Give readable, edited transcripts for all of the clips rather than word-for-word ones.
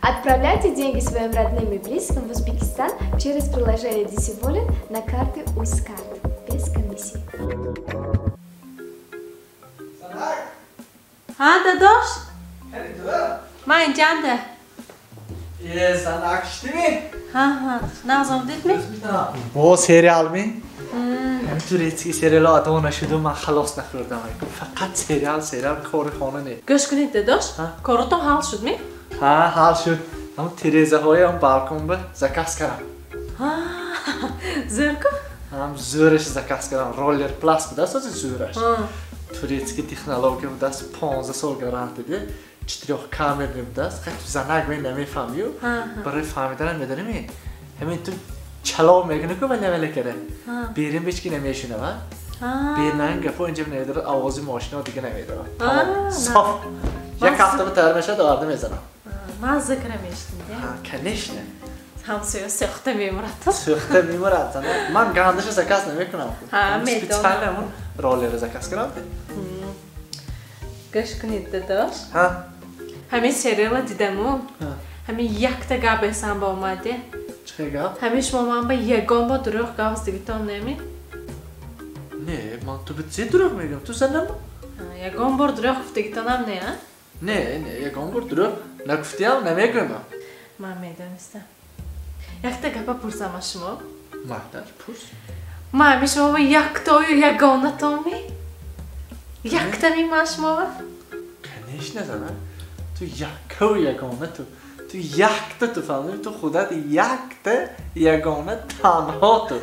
Отправляйте деньги своим родным и близким в Узбекистан через приложение Disivolet на карты Узкарт без комиссии. Ha dadaş. Hadi Ben canda. Sanak işte mi? Ha. Nazım değil mi? Bu serial mi? Hem turetski serial adamına şudu ma xalos nakhurdam. Faqat serial korxona ne. Göz günü dadaş. Korutum hal şud mi? Ha, hal şud. Ama Tereza hoya balkonda zakas karam. Ha. Zırkı? Ham zürüş zakas karam. Roller plus da soz zürüş. Turetski texnologiya das 15 سال garanti de. 4 kamera das. Xat zanak men nefahmiyo. برای فهمیدن میدونی همین تو چلاو میکنه که ولی ولی کرده بیرون بیچ کی نمیشونه و بیرون گفت اینجا نمیداره آواز ماشینا دیگه نمیداره صاف یک هفته به تر میشه دارده میزنم من ذکر میشتم کنیش نه همسایه سخته میمرد سخته میمرد من گندش زکاس نمیکنم میدونم سپیشالمون رولر زکاس کنم گوش کنید داداش ها همین سریال دیدمون همین یک تا گاب حساب با اومده چه گاب همین شما من با یگان با دروغ گاز دیگه تام نمی نه من تو به چه دروغ میگم تو زنم یگان بار دروغ گفته که تام نه نه یگان بار دروغ نگفتیم نمیگم من میدونستم یک تا گاب پرسم از شما مادر پرس ما همین شما با یک تا و یگانه تامی یک تا می ما شما کنیش نزنم تو یک و یگانه تو یک تو فهمی تو خودت یک یگانه تنها تو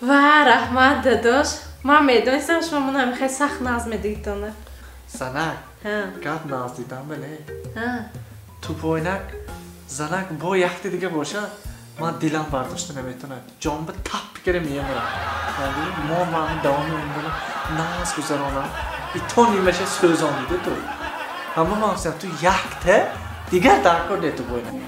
و رحمت داداش من میدونستم شما من همین خیلی سخت ناز میدیدونه زنک قد ناز دیدم بله تو پوینک زنک با یک دیگه باشه من دیلم برداشته نمیتونم جان به تپ بگیره میامرم ما من دوام میمونم ناز گذرانم ای تو نیمشه سوزان دیده تو اما من تو یک دیگر درکار دیتو بوینم